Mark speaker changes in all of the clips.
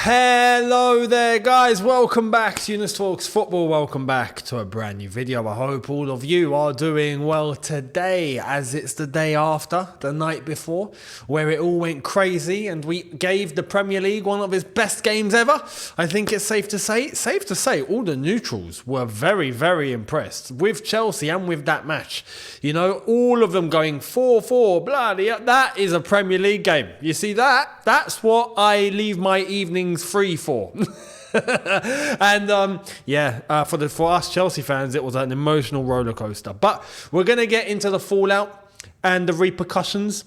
Speaker 1: Hello there guys, welcome back to Younes Talks Football, welcome back to a brand new video. I hope all of you are doing well today, as it's the day after, the night before, where it all went crazy and we gave the Premier League one of its best games ever. I think it's safe to say all the neutrals were very, very impressed with Chelsea and with that match. You know, all of them going 4-4, bloody, that is a Premier League game. You see that? That's what I leave my evenings free for. And for us Chelsea fans, it was an emotional roller coaster. But we're going to get into the fallout and the repercussions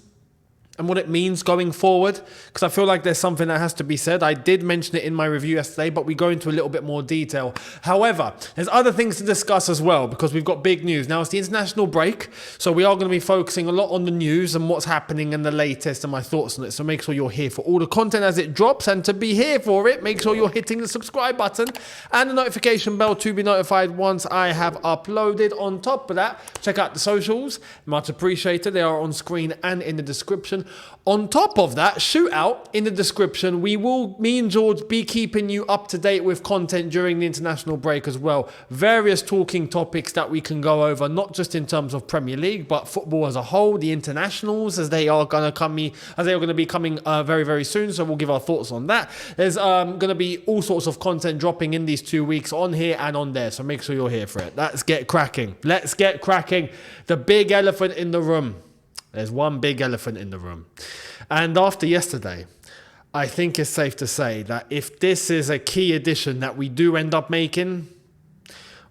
Speaker 1: and what it means going forward, because I feel like there's something that has to be said. I did mention it in my review yesterday, but we go into a little bit more detail. However, there's other things to discuss as well, because we've got big news. Now, it's the international break, so we are going to be focusing a lot on the news and what's happening and the latest and my thoughts on it. So make sure you're here for all the content as it drops, and to be here for it, make sure you're hitting the subscribe button and the notification bell to be notified once I have uploaded. On top of that, check out the socials. Much appreciated. They are on screen and in the description. On top of that, shoot out in the description. Me and George, be keeping you up to date with content during the international break as well. Various talking topics that we can go over, not just in terms of Premier League, but football as a whole, the internationals, as they are going to be coming very, very soon. So we'll give our thoughts on that. There's going to be all sorts of content dropping in these 2 weeks on here and on there. So make sure you're here for it. Let's get cracking. Let's get cracking. The big elephant in the room. There's one big elephant in the room. And after yesterday, I think it's safe to say that if this is a key addition that we do end up making,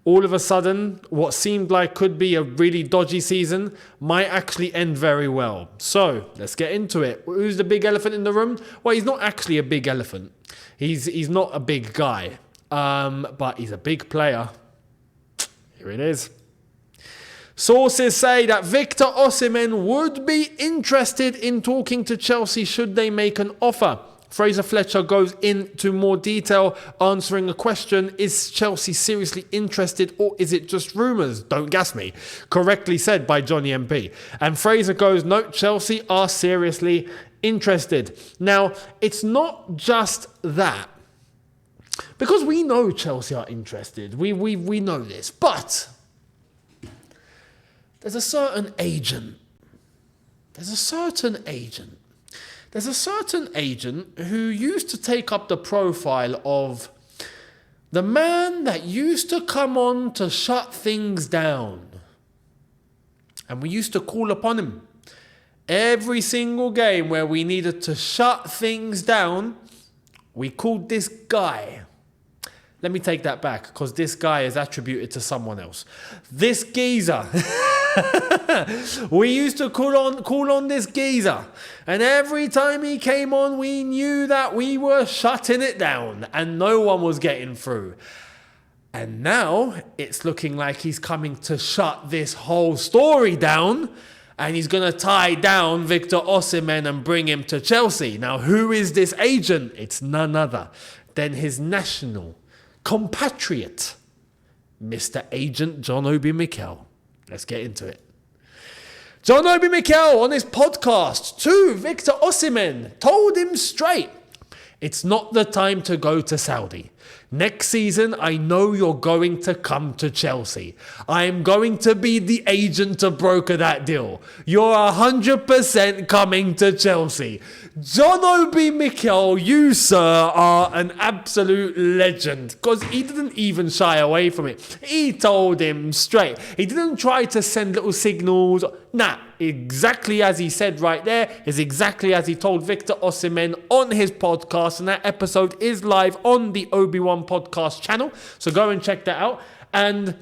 Speaker 1: all of a sudden, what seemed like could be a really dodgy season might actually end very well. So let's get into it. Who's the big elephant in the room? Well, he's not actually a big elephant. He's not a big guy, but he's a big player. Here it is. Sources say that Victor Osimhen would be interested in talking to Chelsea should they make an offer. Fraser Fletcher goes into more detail, answering a question: is Chelsea seriously interested, or is it just rumours? Don't gas me. Correctly said by Johnny MP. And Fraser goes, no, Chelsea are seriously interested. Now, it's not just that, because we know Chelsea are interested. We know this, but there's a certain agent. There's a certain agent who used to take up the profile of the man that used to come on to shut things down. And we used to call upon him every single game where we needed to shut things down. We called this guy. Let me take that back, because this guy is attributed to someone else. This geezer. We used to call on this geezer. And every time he came on, we knew that we were shutting it down and no one was getting through. And now it's looking like he's coming to shut this whole story down. And he's going to tie down Victor Osimhen and bring him to Chelsea. Now, who is this agent? It's none other than his national compatriot, Mr. Agent John Obi Mikel. Let's get into it. John Obi Mikel on his podcast to Victor Osimhen told him straight, it's not the time to go to Saudi. Next season, I know you're going to come to Chelsea. I am going to be the agent to broker that deal. You're 100% coming to Chelsea. John Obi Mikel, you, sir, are an absolute legend, because he didn't even shy away from it. He told him straight. He didn't try to send little signals. Nah, exactly as he said right there is exactly as he told Victor Osimhen on his podcast, and that episode is live on the Obi-Wan podcast channel, so go and check that out. And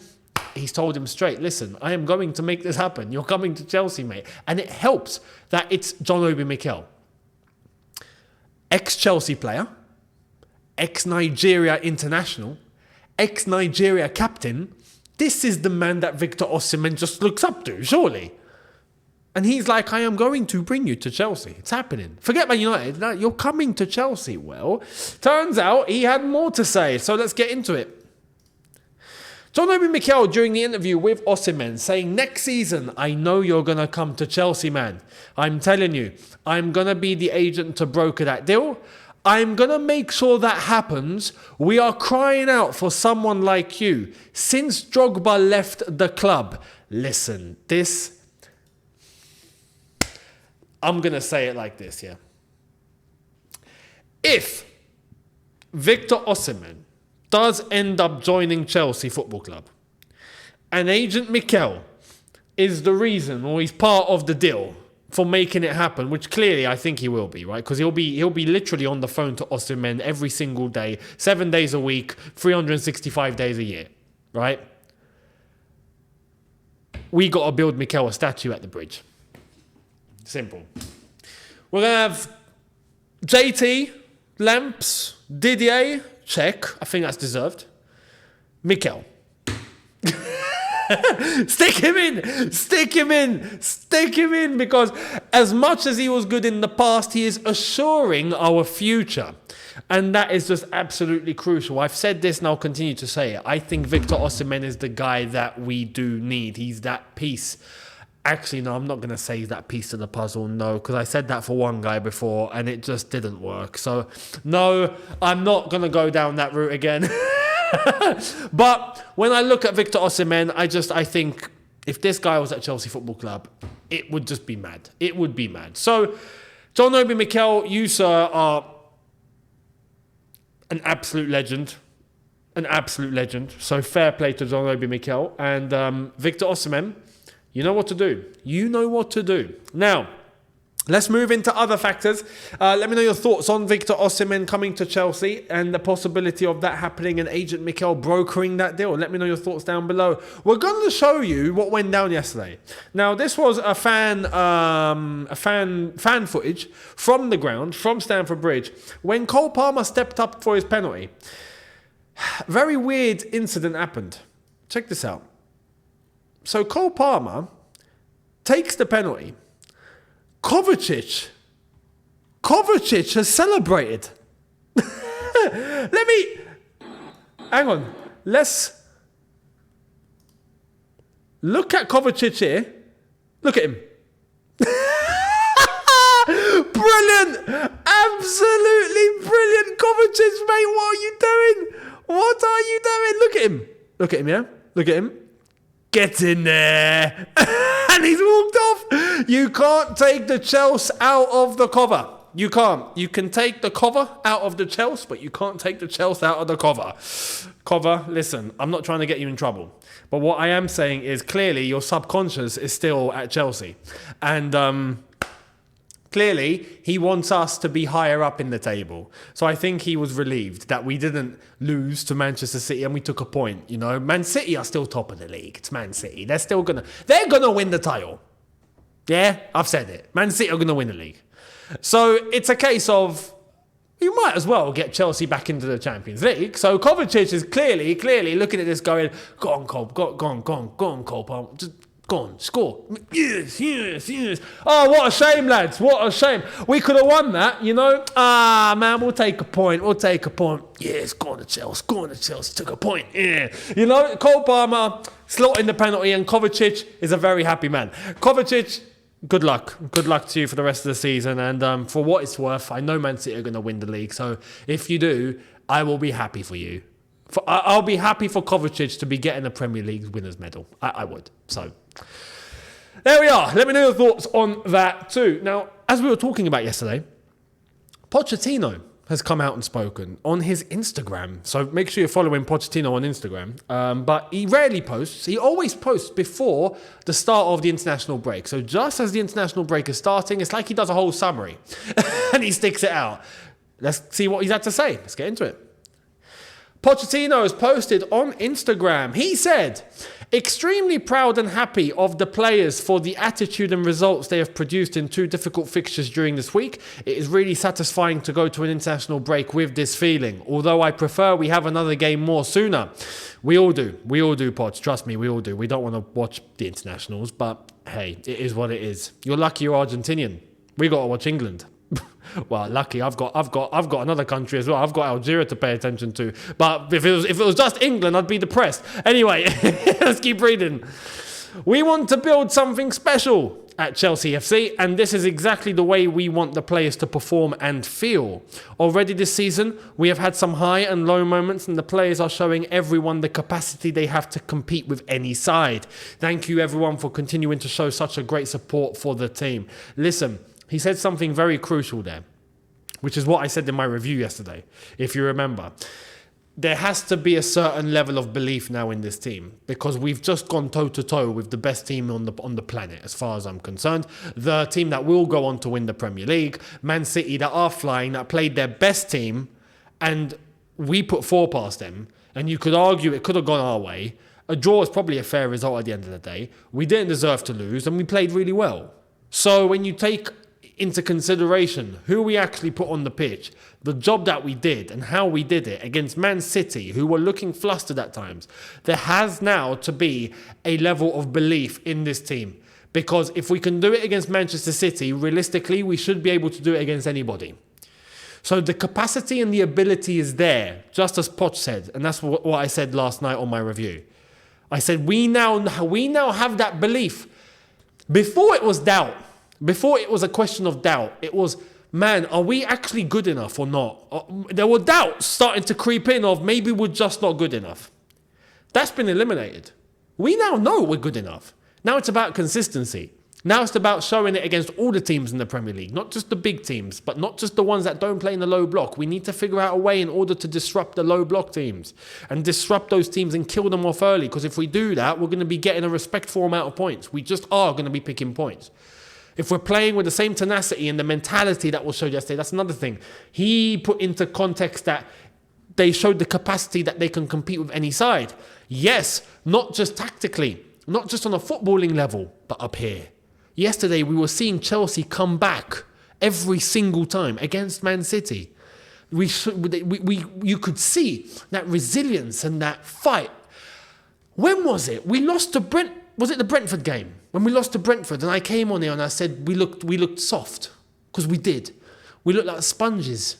Speaker 1: he's told him straight, listen, I am going to make this happen. You're coming to Chelsea, mate. And it helps that it's John Obi Mikel, ex-Chelsea player, ex-Nigeria international, ex-Nigeria captain. This is the man that Victor Osimhen just looks up to, surely. And he's like, I am going to bring you to Chelsea. It's happening. Forget Man United. No, you're coming to Chelsea. Well, turns out he had more to say. So let's get into it. John Obi Mikel during the interview with Osimhen saying, next season, I know you're going to come to Chelsea, man. I'm telling you, I'm going to be the agent to broker that deal. I'm going to make sure that happens. We are crying out for someone like you. Since Drogba left the club, listen, I'm going to say it like this, yeah. If Victor Osimhen does end up joining Chelsea Football Club, and Agent Mikel is the reason, or he's part of the deal for making it happen, which clearly I think he will be, right? Because he'll be literally on the phone to Osimhen every single day, 7 days a week, 365 days a year, right? We got to build Mikel a statue at the bridge. Simple. We're going to have JT, Lamps, Didier, check. I think that's deserved. Mikel. Stick him in, because as much as he was good in the past, he is assuring our future. And that is just absolutely crucial. I've said this and I'll continue to say it. I think Victor Osimhen is the guy that we do need. He's that piece. Actually, no, I'm not going to say he's that piece to the puzzle, no, because I said that for one guy before and it just didn't work. So, no, I'm not going to go down that route again. But when I look at Victor Osimhen, I think if this guy was at Chelsea Football Club, it would just be mad. It would be mad. So, John Obi Mikel, you, sir, are an absolute legend. An absolute legend. So, fair play to John Obi Mikel. And Victor Osimhen, you know what to do. You know what to do. Now, let's move into other factors. Let me know your thoughts on Victor Osimhen coming to Chelsea and the possibility of that happening and Agent Mikel brokering that deal. Let me know your thoughts down below. We're going to show you what went down yesterday. Now, this was a fan footage from the ground, from Stamford Bridge, when Cole Palmer stepped up for his penalty. Very weird incident happened. Check this out. So Cole Palmer takes the penalty. Kovacic has celebrated. Hang on. Let's look at Kovacic here. Look at him. Brilliant. Absolutely brilliant. Kovacic, mate, what are you doing? What are you doing? Look at him. Look at him, yeah? Look at him. Get in there. And he's walked off. You can't take the Chelsea out of the cover. You can't. You can take the cover out of the Chelsea, but you can't take the Chelsea out of the cover. Cover, listen, I'm not trying to get you in trouble. But what I am saying is clearly your subconscious is still at Chelsea. And clearly, he wants us to be higher up in the table. So I think he was relieved that we didn't lose to Manchester City and we took a point. You know, Man City are still top of the league. It's Man City. They're gonna win the title. Yeah, I've said it. Man City are gonna win the league. So it's a case of you might as well get Chelsea back into the Champions League. So Kovacic is clearly looking at this going, go on, Cole, go on, Cole, just go on, score. Yes. Oh, what a shame, lads. What a shame. We could have won that, you know. Man, we'll take a point. Yes, go on to Chelsea. Took a point. Yeah. You know, Cole Palmer slotting the penalty and Kovacic is a very happy man. Kovacic, good luck. Good luck to you for the rest of the season. And for what it's worth, I know Man City are going to win the league. So if you do, I will be happy for you. I'll be happy for Kovacic to be getting a Premier League winners medal. I would. So there we are. Let me know your thoughts on that too. Now, as we were talking about yesterday, Pochettino has come out and spoken on his Instagram. So make sure you're following Pochettino on Instagram. But he rarely posts. He always posts before the start of the international break. So just as the international break is starting, it's like he does a whole summary and he sticks it out. Let's see what he's had to say. Let's get into it. Pochettino has posted on Instagram. He said, extremely proud and happy of the players for the attitude and results they have produced in 2 difficult fixtures during this week. It is really satisfying to go to an international break with this feeling. Although I prefer we have another game more sooner. We all do, Poch. Trust me, we all do. We don't want to watch the internationals, but hey, it is what it is. You're lucky you're Argentinian. We got to watch England. Well, lucky I've got another country as well. I've got Algeria to pay attention to. But if it was just England, I'd be depressed. Anyway, let's keep reading. We want to build something special. at Chelsea FC, and this is exactly the way we want the players to perform and feel. Already this season, we have had some high and low moments, and the players are showing everyone the capacity they have to compete with any side. Thank you everyone for continuing to show such a great support for the team. Listen, he said something very crucial there, which is what I said in my review yesterday, if you remember. There has to be a certain level of belief now in this team, because we've just gone toe-to-toe with the best team on the planet, as far as I'm concerned. The team that will go on to win the Premier League, Man City, that are flying, that played their best team, and we put 4 past them. And you could argue it could have gone our way. A draw is probably a fair result at the end of the day. We didn't deserve to lose, and we played really well. So when you take into consideration who we actually put on the pitch, the job that we did and how we did it against Man City, who were looking flustered at times, there has now to be a level of belief in this team. Because if we can do it against Manchester City, realistically, we should be able to do it against anybody. So the capacity and the ability is there, just as Poch said, and that's what I said last night on my review. I said we now have that belief. Before it was doubt. Before it was a question of doubt, it was, man, are we actually good enough or not? There were doubts starting to creep in of maybe we're just not good enough. That's been eliminated. We now know we're good enough. Now it's about consistency. Now it's about showing it against all the teams in the Premier League, not just the big teams, but not just the ones that don't play in the low block. We need to figure out a way in order to disrupt the low block teams and disrupt those teams and kill them off early, because if we do that, we're going to be getting a respectful amount of points. We just are going to be picking points. If we're playing with the same tenacity and the mentality that was showed yesterday, that's another thing. He put into context that they showed the capacity that they can compete with any side. Yes, not just tactically, not just on a footballing level, but up here. Yesterday, we were seeing Chelsea come back every single time against Man City. You could see that resilience and that fight. When was it? We lost to Brent. Was it the Brentford game? When we lost to Brentford, and I came on here and I said we looked soft, because we did. We looked like sponges,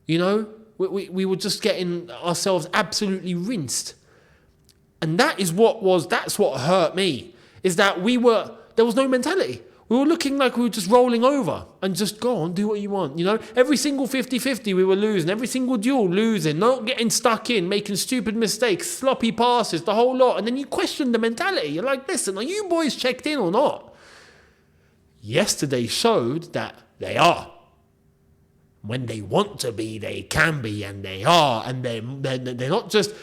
Speaker 1: you know. We were just getting ourselves absolutely rinsed, and that's what hurt me, is that there was no mentality. We were looking like we were just rolling over and just go on, do what you want, you know. Every single 50-50 we were losing, every single duel losing, not getting stuck in, making stupid mistakes, sloppy passes, the whole lot. And then you question the mentality. You're like, listen, are you boys checked in or not? Yesterday showed that they are. When they want to be, they can be, and they are. And they're not just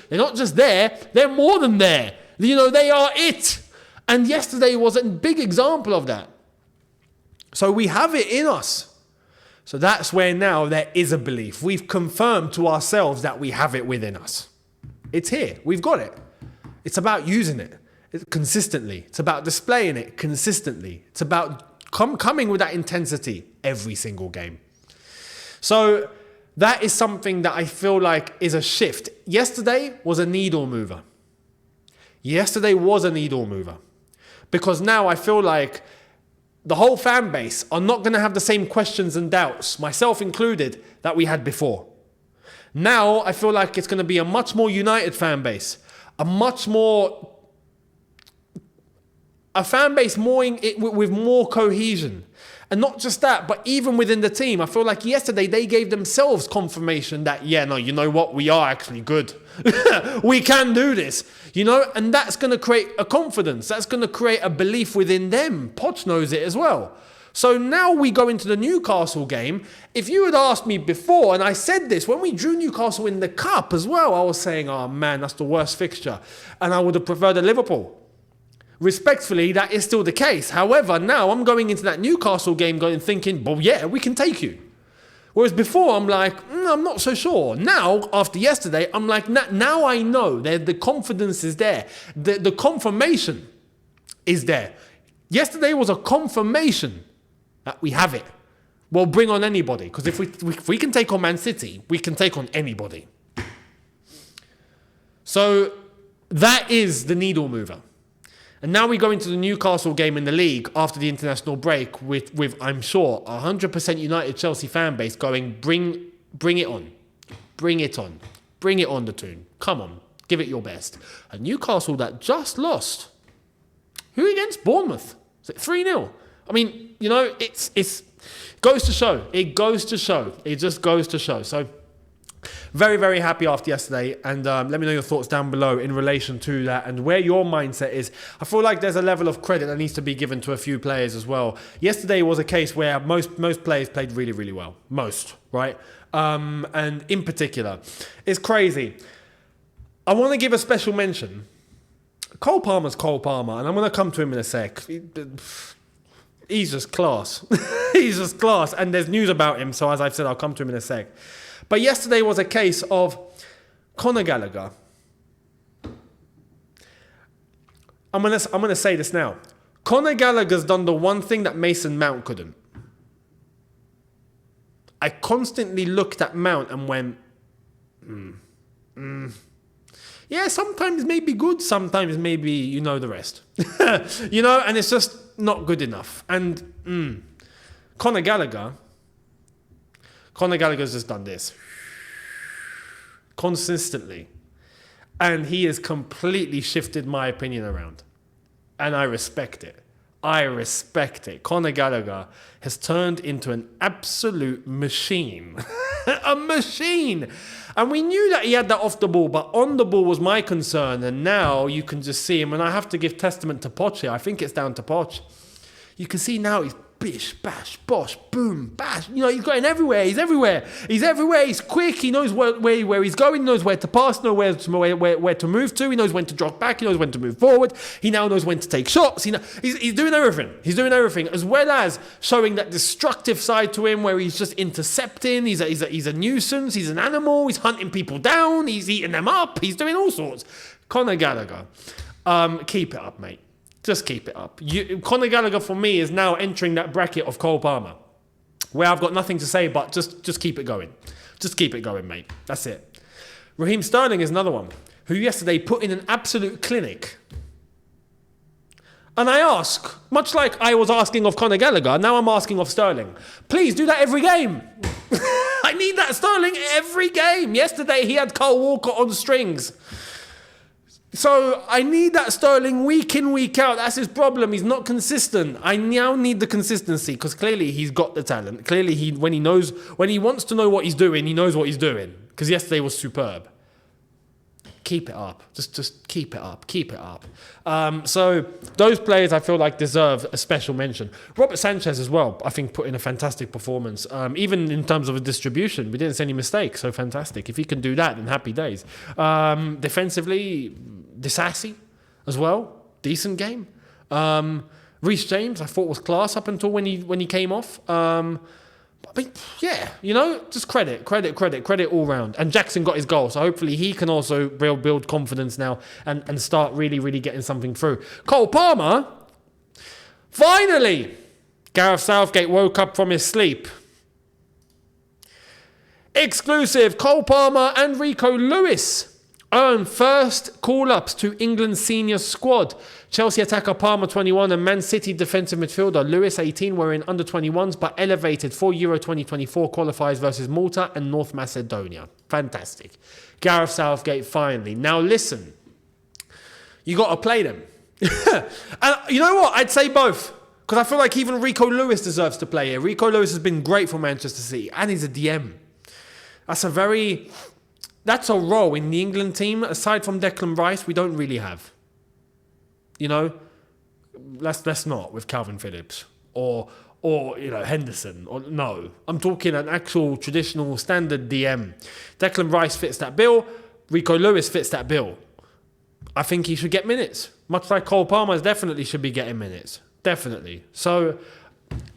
Speaker 1: there, they're more than there. You know, they are it. And yesterday was a big example of that. So we have it in us. So that's where now there is a belief. We've confirmed to ourselves that we have it within us. It's here. We've got it. It's about using it consistently. It's about displaying it consistently. It's about coming with that intensity every single game. So that is something that I feel like is a shift. Yesterday was a needle mover. Because now I feel like the whole fan base are not going to have the same questions and doubts, myself included, that we had before. Now I feel like it's going to be a much more united fan base, a fan base with more cohesion. And not just that, but even within the team, I feel like yesterday they gave themselves confirmation that, yeah, no, you know what? We are actually good. We can do this, you know? And that's going to create a confidence. That's going to create a belief within them. Poch knows it as well. So now we go into the Newcastle game. If you had asked me before, and I said this, when we drew Newcastle in the Cup as well, I was saying, oh man, that's the worst fixture. And I would have preferred a Liverpool. Respectfully, that is still the case. However, now I'm going into that Newcastle game thinking, well, yeah, we can take you. Whereas before, I'm like, I'm not so sure. Now, after yesterday, I'm like, now I know that the confidence is there. The confirmation is there. Yesterday was a confirmation that we have it. We'll bring on anybody. Because if we can take on Man City, we can take on anybody. So that is the needle mover. And now we go into the Newcastle game in the league after the international break with I'm sure, 100% United Chelsea fan base going, bring it on. Bring it on. Bring it on, the tune. Come on. Give it your best. A Newcastle that just lost. Who against? Bournemouth. Is it 3-0? I mean, you know, it's goes to show. It goes to show. It just goes to show. So very, very happy after yesterday. And let me know your thoughts down below in relation to that and where your mindset is. I feel like there's a level of credit that needs to be given to a few players as well. Yesterday was a case where most players played really, really well. Most, right? And in particular, it's crazy. I want to give a special mention. Cole Palmer's Cole Palmer, and I'm going to come to him in a sec. He's just class. He's just class. And there's news about him, so as I've said, I'll come to him in a sec. But yesterday was a case of Conor Gallagher. I'm gonna say this now. Conor Gallagher's done the one thing that Mason Mount couldn't. I constantly looked at Mount and went, yeah, sometimes maybe good, sometimes maybe you know the rest. You know, and it's just not good enough. And Conor Gallagher's just done this consistently, and he has completely shifted my opinion around, and I respect it. Conor Gallagher has turned into an absolute machine. A machine. And we knew that he had that off the ball, but on the ball was my concern. And now you can just see him. And I have to give testament to Poch here. I think it's down to Poch. You can see now he's bish, bash, bosh, boom, bash. You know, he's going everywhere. He's everywhere. He's quick. He knows where he's going. He knows where to pass. He knows where to move to. He knows when to drop back. He knows when to move forward. He now knows when to take shots. He's doing everything. He's doing everything, as well as showing that destructive side to him where he's just intercepting. He's a nuisance. He's an animal. He's hunting people down. He's eating them up. He's doing all sorts. Conor Gallagher, keep it up, mate. Just keep it up. Conor Gallagher, for me, is now entering that bracket of Cole Palmer, where I've got nothing to say but just keep it going. Just keep it going, mate. That's it. Raheem Sterling is another one, who yesterday put in an absolute clinic. And I ask, much like I was asking of Conor Gallagher, now I'm asking of Sterling. Please do that every game. I need that Sterling every game. Yesterday, he had Kyle Walker on strings. So I need that Sterling week in, week out. That's his problem. He's not consistent. I now need the consistency because clearly he's got the talent. Clearly when he wants to know what he's doing, he knows what he's doing. Because yesterday was superb. Keep it up. Just keep it up. Keep it up. So those players I feel like deserve a special mention. Robert Sanchez as well, I think, put in a fantastic performance. Even in terms of a distribution, we didn't see any mistakes. So fantastic. If he can do that, then happy days. Defensively, Disasi as well. Decent game. Reece James, I thought was class up until when he came off. I mean, yeah, you know, just credit all round. And Jackson got his goal, so hopefully he can also build confidence now and start really, really getting something through. Cole Palmer, finally, Gareth Southgate woke up from his sleep. Exclusive, Cole Palmer and Rico Lewis earn first call-ups to England's senior squad. Chelsea attacker Palmer, 21, and Man City defensive midfielder Lewis, 18, were in under-21s but elevated for Euro 2024 qualifiers versus Malta and North Macedonia. Fantastic. Gareth Southgate finally. Now listen, you got to play them. And you know what? I'd say both. Because I feel like even Rico Lewis deserves to play here. Rico Lewis has been great for Manchester City and he's a DM. That's a role in the England team, aside from Declan Rice, we don't really have. You know, let's not with Calvin Phillips or you know, Henderson. Or no, I'm talking an actual traditional standard DM. Declan Rice fits that bill. Rico Lewis fits that bill. I think he should get minutes, much like Cole Palmer definitely should be getting minutes. Definitely. So,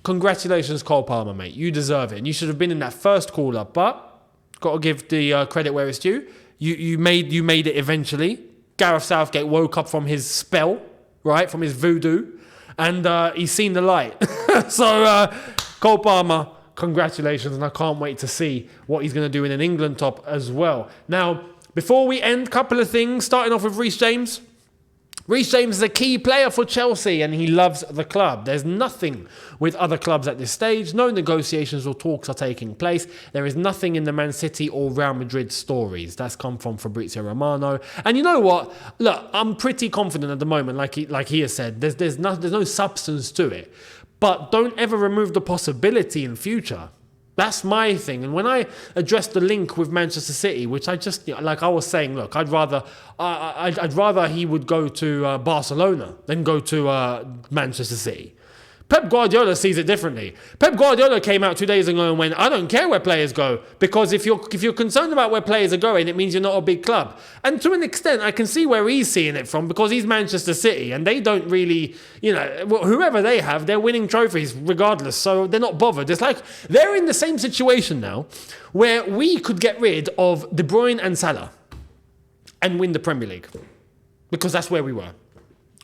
Speaker 1: congratulations, Cole Palmer, mate. You deserve it, and you should have been in that first call up. But got to give the credit where it's due. You made it eventually. Gareth Southgate woke up from his spell, right, from his voodoo, and he's seen the light. So, Cole Palmer, congratulations, and I can't wait to see what he's going to do in an England top as well. Now, before we end, couple of things, starting off with Reece James. Reece James is a key player for Chelsea and he loves the club. There's nothing with other clubs at this stage. No negotiations or talks are taking place. There is nothing in the Man City or Real Madrid stories. That's come from Fabrizio Romano. And you know what? Look, I'm pretty confident at the moment, like he has said. There's no substance to it. but don't ever remove the possibility in future. That's my thing. And when I address the link with Manchester City, which I just, like I was saying, look, I'd rather he would go to Barcelona than go to Manchester City. Pep Guardiola sees it differently. Pep Guardiola came out 2 days ago and went, I don't care where players go, because if you're concerned about where players are going, it means you're not a big club. And to an extent, I can see where he's seeing it from, because he's Manchester City and they don't really, whoever they have, they're winning trophies regardless. So they're not bothered. It's like they're in the same situation now where we could get rid of De Bruyne and Salah and win the Premier League, because that's where we were.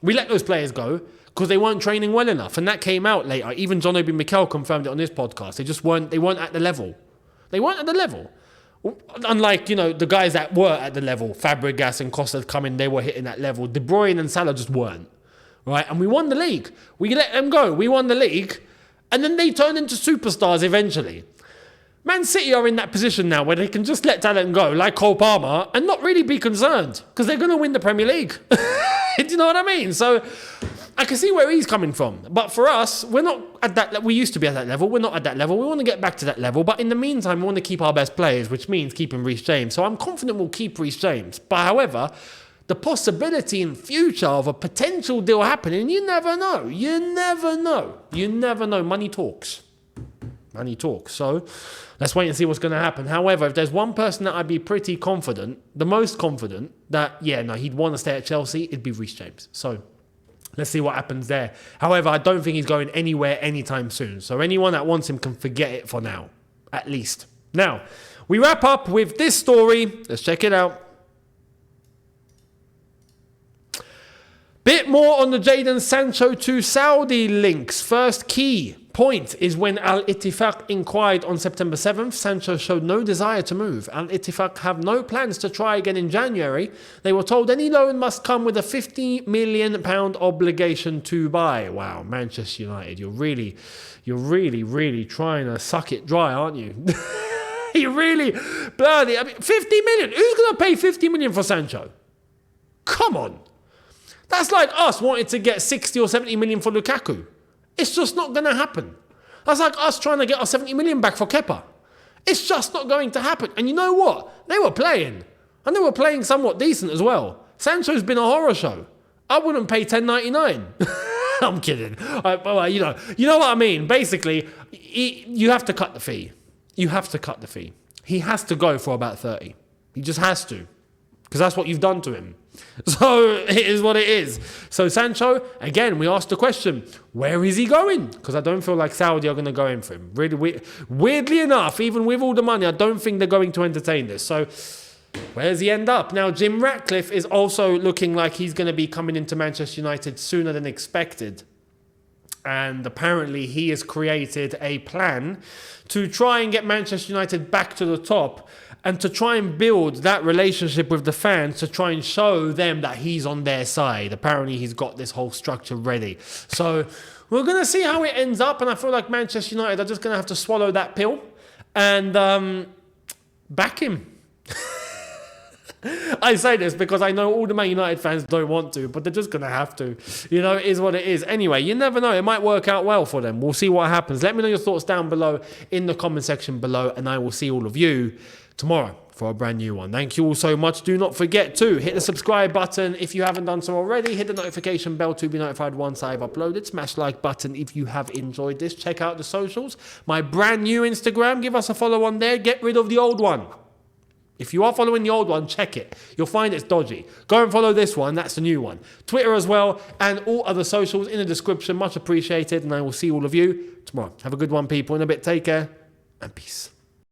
Speaker 1: We let those players go because they weren't training well enough. And that came out later. Even John Obi Mikel confirmed it on his podcast. They weren't at the level. They weren't at the level. Unlike, the guys that were at the level, Fabregas and Costa come in, they were hitting that level. De Bruyne and Salah just weren't. Right? And we won the league. We let them go. We won the league. And then they turned into superstars eventually. Man City are in that position now where they can just let talent go, like Cole Palmer, and not really be concerned, because they're going to win the Premier League. Do you know what I mean? So I can see where he's coming from. But for us, we're not at that. We used to be at that level. We're not at that level. We want to get back to that level. But in the meantime, we want to keep our best players, which means keeping Reece James. So I'm confident we'll keep Reece James. But however, the possibility in future of a potential deal happening, you never know. You never know. You never know. Money talks. Money talks. So let's wait and see what's going to happen. However, if there's one person that I'd be pretty confident, the most confident, that, he'd want to stay at Chelsea, it'd be Reece James. So let's see what happens there. However, I don't think he's going anywhere anytime soon. So anyone that wants him can forget it for now, at least. Now, we wrap up with this story. Let's check it out. Bit more on the Jadon Sancho to Saudi links. First key point is when Al Ittifaq inquired on September 7th, Sancho showed no desire to move. Al Ittifaq have no plans to try again in January. They were told any loan must come with a £50 million obligation to buy. Wow, Manchester United, you're really trying to suck it dry, aren't you? You really, bloody, 50 million. Who's going to pay 50 million for Sancho? Come on. That's like us wanting to get 60 or 70 million for Lukaku. It's just not going to happen. That's like us trying to get our 70 million back for Kepa. It's just not going to happen. And you know what? They were playing. And they were playing somewhat decent as well. Sancho's been a horror show. I wouldn't pay $10.99. I'm kidding. You know what I mean. Basically, you have to cut the fee. You have to cut the fee. He has to go for about 30. He just has to. Because that's what you've done to him. So it is what it is. So Sancho, again, we asked the question, where is he going? Because I don't feel like Saudi are going to go in for him. Really, weirdly enough, even with all the money, I don't think they're going to entertain this. So where does he end up? Now, Jim Ratcliffe is also looking like he's going to be coming into Manchester United sooner than expected. And apparently he has created a plan to try and get Manchester United back to the top, and to try and build that relationship with the fans, to try and show them that he's on their side. Apparently he's got this whole structure ready. So we're going to see how it ends up, and I feel like Manchester United are just going to have to swallow that pill and back him. I say this because I know all the Man United fans don't want to, but they're just going to have to. It is what it is. Anyway, you never know. It might work out well for them. We'll see what happens. Let me know your thoughts down below in the comment section below, and I will see all of you tomorrow for a brand new one. Thank you all so much. Do not forget to hit the subscribe button if you haven't done so already. Hit the notification bell to be notified once I've uploaded. Smash like button if you have enjoyed this. Check out the socials. My brand new Instagram. Give us a follow on there. Get rid of the old one. If you are following the old one, check it. You'll find it's dodgy. Go and follow this one. That's the new one. Twitter as well, and all other socials in the description. Much appreciated, and I will see all of you tomorrow. Have a good one, people. In a bit, take care, and peace.